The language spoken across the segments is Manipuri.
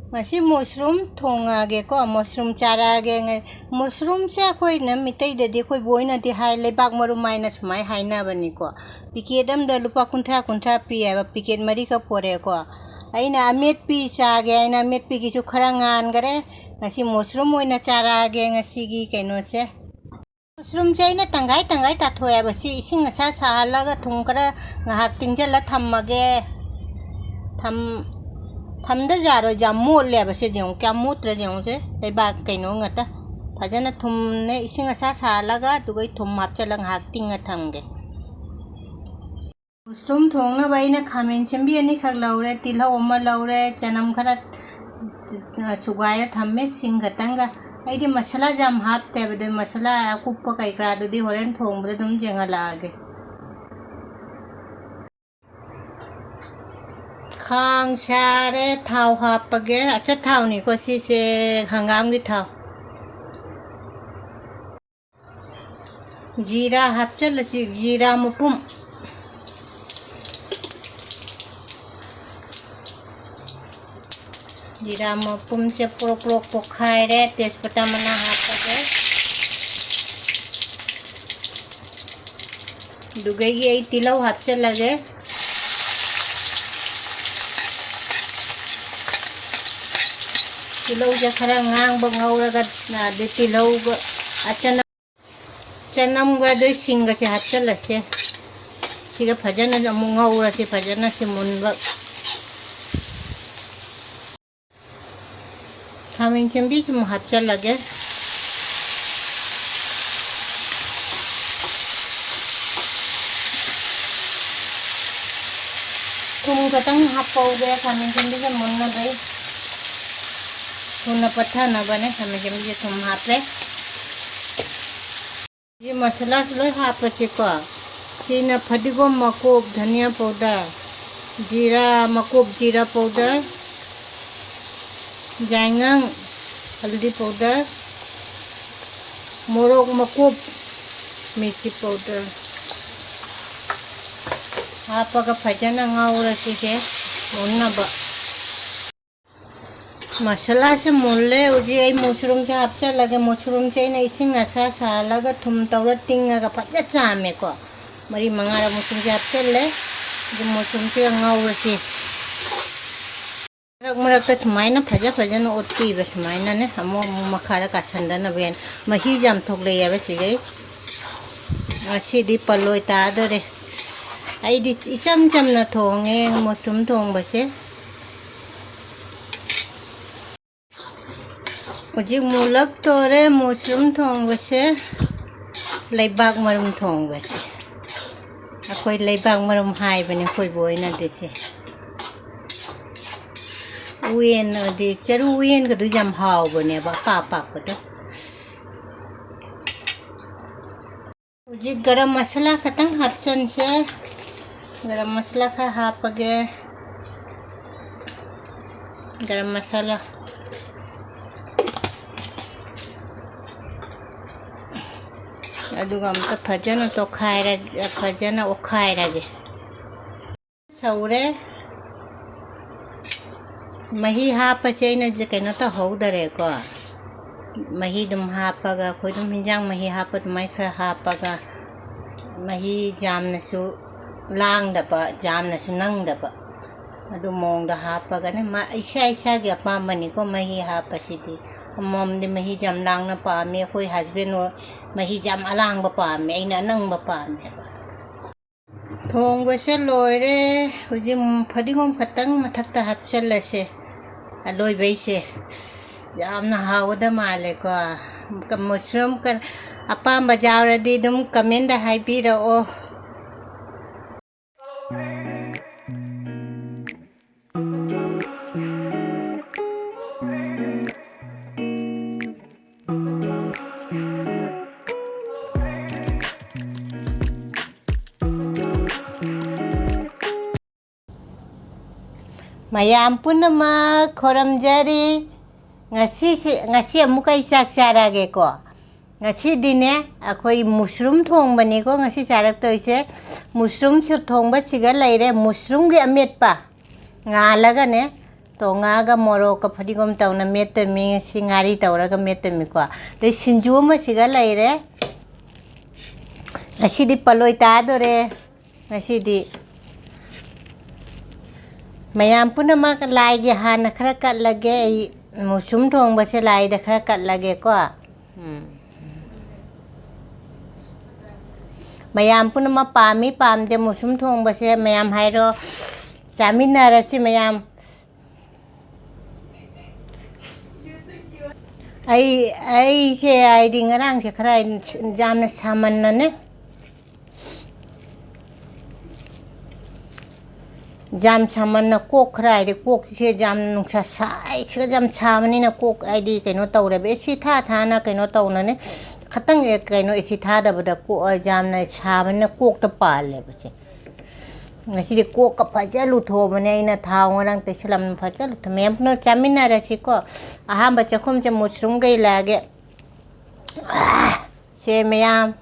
ngasi mushroom thongage ko mushroom charage nge mushroom se koi na mitai de de koi boina de hai le bak maru mai na sumai hai na bani ko piket am da lupa kuntra pi ba piket mari ka pore ko aina amet pi chage aina amet pi ki chu khara ngan gare ngasi mushroom oina charage ngasi gi kaino se mushroom se aina tangai ta thoya ba si ising acha sa laga thung kara ngahak tingjala thammage थमदा जारो जामो ले बसे जेउ क्या मूत्र जेउ से लेबा कइनो ngata फजना थुमने इसिंग असा सालागा दुगै थुम हापचलंग हाक्तिंग थंगे मुस्रुम थोंगना बाइना खामेन सेंबी अनि खक लौरे तिलौ अमा लौरे चनम खरा सुगायरा थम्मे सिंग खतंगा आइदि मसाला जाम हापते बदे मसाला कुप्प कैक्रा दुदि होरेन थोंबदे दुम जेंगा लागे खांग सारे थाव हापगे अच्छा थाव नहीं को से हंगाम की थाव जीरा हापचल जीरा मुपुम जीरा मुपुम से प्रो पोखाय रे तेजपत्ता मना हापगे दुगे ये तिलौ हापचल लगे तिलौ जे खरा ngang बंगौरगा ना दे तिलौ चनम गा दे सिंग से हापचलसे सिगा फजना जमु ngौरा से फजना से मुनबा खामिन चंबी से हापचल लगे तुम कतंग हापौगे खामिन चंबी से मुनना भाई थोना पत्थर ना बने हमें जब ये थम हापे ये मसाला स्लो हापचे को सीना फदिगो मकोब धनिया पाउडर जीरा मकोब जीरा पाउडर जायंगंग हल्दी पाउडर मोरोक मकोब मिर्ची पाउडर हापका फजना ngawra से मुन्ना बा मसाला से मुल्ले उजी आई मशरूम से हापचा लगे मशरूम से ना इसिंग असा सालागा थुम तौरा तिंगा का फजा चामे को मरी मंगारा मशरूम से हापचा ले जो मशरूम से ngawra से मरक तो थुमाई ना फजा ना ओती बस माइना ने हमो मखारा का संदा ना बेन मही जाम थोक ले यावे से गई अच्छी दी पलोय ता दरे आई दी चम ना थोंगे मशरूम थोंग बसे मुझे मुलक तोरे मशरूम थोंबसे लेबाग मरुम थोंबसे अखोय लेबाग मरुम हाय बने खोय बोयना देसे उयेन दे चरु उयेन को दुजम हाव बने बा पापा को तो मुझे गरम मसाला खतंग हापचन से गरम मसाला का हापगे गरम मसाला अदुगा हमका फजना तो खायरा फजना ओ खायरा गे सौरे मही हापचे न जे कनो तो हौदरे को मही दुम हापगा खोय दुम हिंजांग मही हापत मै खरा हापगा मही जामनसु लांगदबा जामनसु नंगदबा अदु मोंगदा हापगा ने मा ऐसा गे पामनी को मही हापसिदी मम दे मही जाम लांगना पामे खोय हस्बैंड मही जाम अलांग पामे अना नंग पामे थोंबसे लोरे हुजी फदिगोम खतंग मथक्ता हापचलसे लोइबैसे यामना हावदा माले को मशरूम कर अपाम बजावरदी दुम कमेंट दा हाइबिरओ Mayam punamak khoramjari ngasi amukai sak charage ko ngasi dine akhoi mushroom thongbani ko ngasi charak toise mushroom chu thongba siga laire mushroom gi ametpa nga laga ne ꯇꯣꯉꯥꯒ ꯃꯣꯔꯣꯛꯀ ꯐꯗꯤꯒꯣꯝ ꯇꯧꯅ ꯃꯦꯠꯇꯃꯤ ꯉꯁꯤ ꯉꯥꯔꯤ ꯇꯧꯔꯒ ꯃꯦꯠꯇꯃꯤꯀꯣ ꯑꯗꯩ ꯁꯤꯡꯖꯨ ꯑꯃ ꯁꯤꯒ ꯂꯩꯔꯦ ꯉꯁꯤꯗꯤ ꯄꯂꯣꯏ ꯇꯥꯗꯣꯔꯦ ꯉꯁꯤꯗꯤ ꯃꯌꯥꯝ ꯄꯨꯝꯅꯃꯛ ꯂꯥꯏꯒꯤ ꯍꯥꯟꯅ ꯈꯔ ꯀꯠꯂꯒꯦ ꯑꯩ ꯃꯨꯁꯨꯝ ꯊꯣꯡꯕꯁꯦ ꯂꯥꯏꯗ ꯈꯔ ꯀꯠꯂꯒꯦꯀꯣ ꯃꯌꯥꯝ ꯄꯨꯝꯅꯃꯛ ꯄꯥꯝꯃꯤ ꯄꯥꯝꯗꯦ ꯃꯨꯁꯨꯝ ꯊꯣꯡꯕꯁꯦ ꯃꯌꯥꯝ ꯍꯥꯏꯔꯣ ꯆꯥꯃꯤꯟꯅꯔꯁꯤ ꯃꯌꯥꯝ ꯑꯩꯁꯦ ꯍꯥꯏꯗꯤ ꯉꯔꯥꯡꯁꯦ ꯈꯔ ꯌꯥꯝꯅ ꯁꯥꯃꯟꯅꯅꯦ ꯌꯥꯝ ꯁꯥꯃꯟꯅ ꯀꯣꯛ ꯈꯔ ꯍꯥꯏꯗꯤ ꯀꯣꯛꯁꯦ ꯌꯥꯝꯅ ꯅꯨꯡꯁꯥ ꯁꯥꯏꯁꯤꯒ ꯌꯥꯝ ꯁꯥꯕꯅꯤꯅ ꯀꯣꯛ ꯍꯥꯏꯗꯤ ꯀꯩꯅꯣ ꯇꯧꯔꯦꯕ ꯑꯦꯁꯤ ꯊꯥꯅ ꯀꯩꯅꯣ ꯇꯧꯅꯅꯦ ꯈꯇꯪ ꯀꯩꯅꯣ ꯑꯦꯁꯤ ꯊꯥꯗꯕꯗ ꯌꯥꯝꯅ ꯁꯥꯕꯅꯤꯅ ꯀꯣꯛꯇ ꯄꯥꯜꯂꯦꯕꯁꯦ ꯉꯁꯤꯗꯤ ꯀꯣꯛꯀ ꯐꯖ ꯂꯨꯊꯣꯛꯑꯕꯅꯦ ꯑꯩꯅ ꯊꯥꯎ ꯉꯔꯥꯡ ꯇꯩꯁꯜꯂꯝꯅ ꯐꯖ ꯂꯨꯊꯣꯛꯑ ꯃꯌꯥꯝ ꯄꯨꯟꯅ ꯆꯥꯃꯤꯟꯅꯔꯁꯤꯀꯣ ꯑꯍꯥꯟꯕ ꯆꯥꯛꯈꯨꯝꯁꯦ ꯃꯨꯁꯔꯨꯝꯒ ꯏꯜꯂꯛꯑꯒꯦ ꯁꯦ ꯃꯌꯥꯝ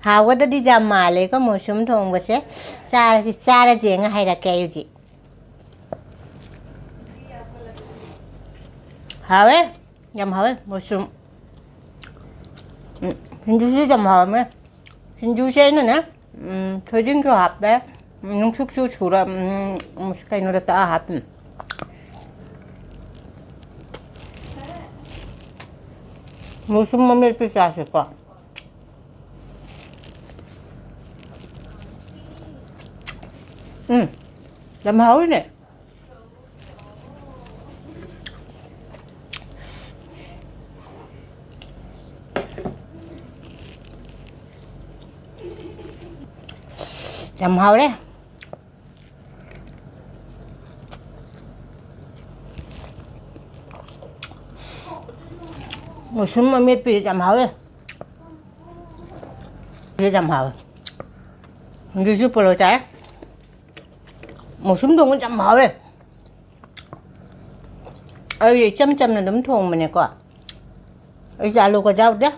ꯍꯥꯎꯒꯗꯗꯤ ꯌꯥꯝ ꯃꯥꯜꯂꯦꯀꯣ ꯃꯨꯁꯔꯨꯝ ꯊꯣꯡꯕꯁꯦ ꯆꯥꯔꯁꯦꯅ ꯍꯥꯏꯔꯛꯀꯦ ꯑꯩ ꯍꯧꯖꯤꯛ ꯍꯥꯎꯋꯦ ꯌꯥꯝ ꯍꯥꯎꯋꯦ ꯃꯨꯁꯔꯨꯝ ꯁꯤꯡꯖꯨꯁꯨ ꯌꯥꯝ ꯍꯥꯎꯔꯝꯃꯦ ꯁꯤꯡꯖꯨꯁꯦ ꯑꯩꯅꯅꯦ ꯊꯣꯏꯗꯤꯡꯁꯨ ꯍꯥꯞꯄꯦ ꯅꯨꯡꯁꯨꯛꯁꯨ ꯁꯨꯔ ꯀꯩꯅꯣꯗ ꯇꯛꯑ ꯍꯥꯞꯄꯤ ꯃꯨꯁꯔꯨꯝ ꯑꯃꯦꯠꯄꯤ ꯆꯥꯁꯦꯀꯣ ꯌꯥꯝ ꯍꯥꯎꯋꯤꯅꯦ ꯌꯥꯝ ꯍꯥꯎꯔꯦ ꯃꯨꯁꯔꯨꯝ ꯑꯃꯦꯠꯄꯤ ꯌꯥꯝ ꯍꯥꯎꯋꯦ ꯌꯥꯝ ꯍꯥꯎꯋꯦ ꯍꯧꯖꯤꯛꯁꯨ ꯄꯣꯂꯣ ꯆꯥꯏ ꯃꯨꯁꯔꯨꯝ ꯊꯣꯡꯕ ꯌꯥꯝ ꯍꯥꯎꯋꯦ ꯑꯩ ꯏꯆꯝ ꯆꯝꯅ ꯑꯗꯨꯝ ꯊꯣꯡꯕꯅꯦꯀꯣ ꯑꯩꯁꯦ ꯑꯂꯨꯒ ꯌꯥꯎꯗꯦ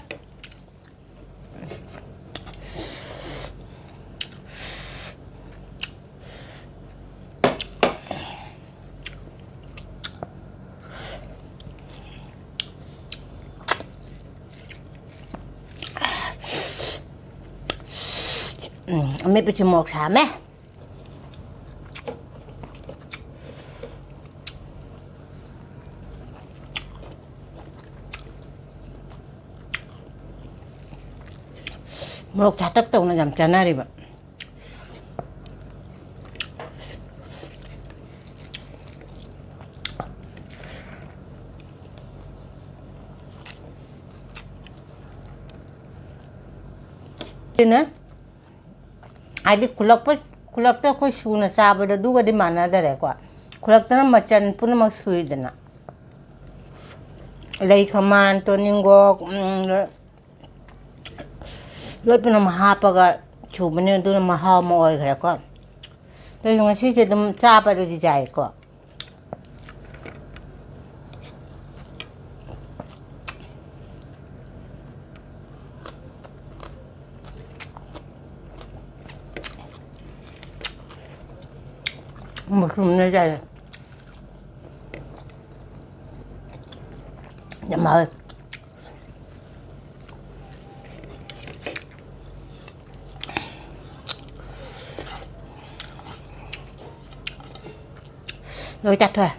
ꯑꯃꯦꯠꯄꯁꯤ ꯃꯣꯔꯣꯛ ꯁꯥꯝꯃꯦ ꯃꯣꯔꯣꯛ ꯁꯥꯇꯛ ꯇꯧꯅ ꯌꯥꯝ ꯆꯥꯅꯔꯤꯕ ꯍꯥꯏꯗꯤ ꯈꯨꯜꯂꯛꯇ ꯑꯩꯈꯣꯏ ꯁꯨꯅ ꯆꯥꯕꯗꯣ ꯑꯗꯨꯒꯗꯤ ꯃꯥꯟꯅꯗꯔꯦꯀꯣ ꯈꯨꯜꯂꯛꯇꯅ ꯃꯆꯜ ꯄꯨꯝꯅꯃꯛ ꯁꯨꯏꯗꯅ ꯂꯩ ꯈꯥꯃꯦꯟ ꯇꯣꯅꯤꯡꯈꯣꯛ ꯂꯣꯏ ꯄꯨꯝꯅꯃꯛ ꯍꯥꯞꯄꯒ ꯁꯨꯕꯅꯤ ꯑꯗꯨꯅ ꯃꯍꯥꯎ ꯑꯃ ꯑꯣꯏꯈ꯭ꯔꯦꯀꯣ ꯑꯗꯨ ꯉꯁꯤꯁꯦ ꯑꯗꯨꯝ ꯆꯥꯕꯗꯗꯤ ꯌꯥꯏꯀꯣ ꯃꯨꯁꯔꯨꯝꯅ ꯆꯥꯏ ꯌꯥꯝ ꯍꯥꯎꯋꯦ ꯂꯣꯏ ꯆꯥꯊꯣꯛꯑꯦ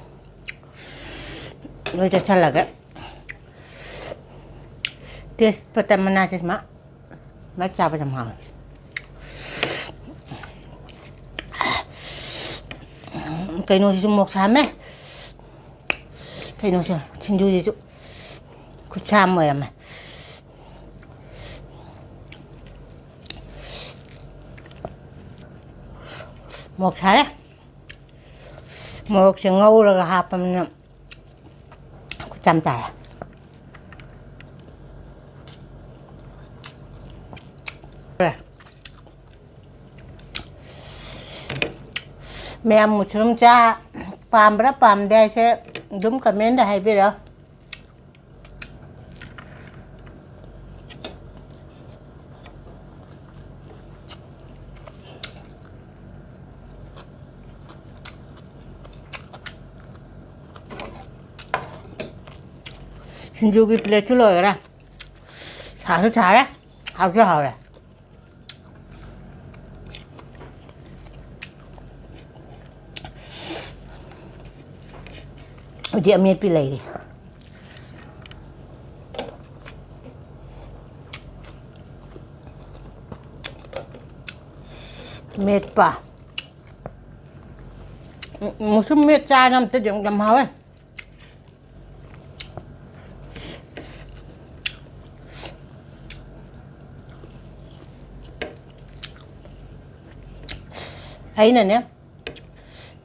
ꯂꯣꯏ ꯆꯥꯁꯜꯂꯒ ꯇꯦꯖꯄꯇꯥ ꯃꯅꯥꯁꯦ ꯁꯨꯃꯥꯏ ꯆꯥꯕ ꯌꯥꯝ ꯍꯥꯎꯋꯦ ꯀꯩꯅꯣꯁꯤꯁꯨ ꯃꯣꯔꯣꯛ ꯁꯥꯝꯃꯦ ꯀꯩꯅꯣꯁꯦ ꯁꯤꯡꯖꯨꯁꯤꯁꯨ ꯈꯨꯠꯁꯥ ꯑꯃ ꯑꯣꯏꯔꯝꯃꯦ ꯃꯣꯔꯣꯛ ꯁꯥꯔꯦ ꯃꯣꯔꯣꯛꯁꯦ ꯉꯧꯔꯒ ꯍꯥꯞꯄꯅꯤꯅ ꯈꯨꯠꯆꯥ ꯑꯃ ꯇꯥꯔꯦ ꯃꯌꯥꯝ ꯃꯨꯁꯔꯨꯝ ꯄꯥꯝꯕ꯭ꯔꯥ ꯄꯥꯝꯗꯦ ꯍꯥꯏꯁꯦ ꯑꯗꯨꯝ ꯀꯃꯦꯟꯗ ꯍꯥꯏꯕꯤꯔꯛꯑꯣ 신주기 플레이트 넣어라. 잘해 잘해. 하우스 하우래. 어디 아미에 빌레이리. мет바. 무슨 몇 짜남 때 정점 하왜? ấy nè nhé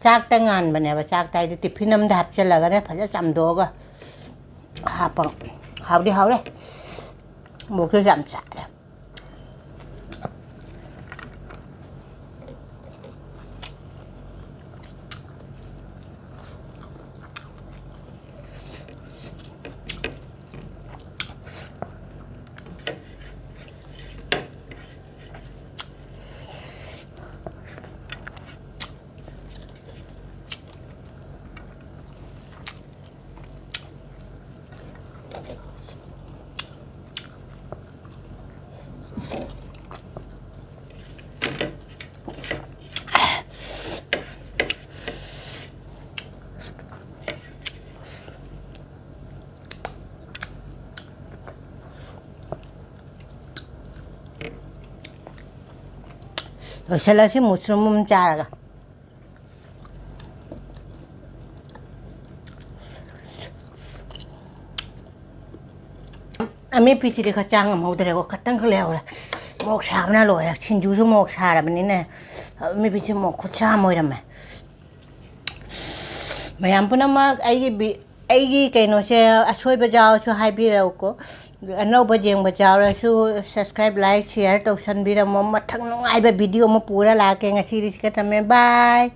chắc tay ngàn mà nè và chắc tay thì tiếp phi năm đạp cho là cái đấy phải cho chậm đồ cơ hạp bằng hạp đi háo đây một cái giảm xả đây rồi sẽ là một số mâm trà rồi Ami pichi de kacang mau dere ko katang khlew la mok sa na lo la chin ju su mok sa ra bani ne mi pichi mok ko cha moi ra ma mayam puna ma ai gi kai no se asoi ba jaw su hai bi ra ko anau ba jeng ba jaw ra su subscribe like share to san bi ra mo ma thang no ai ba video mo pura la ke nga series ka tame bye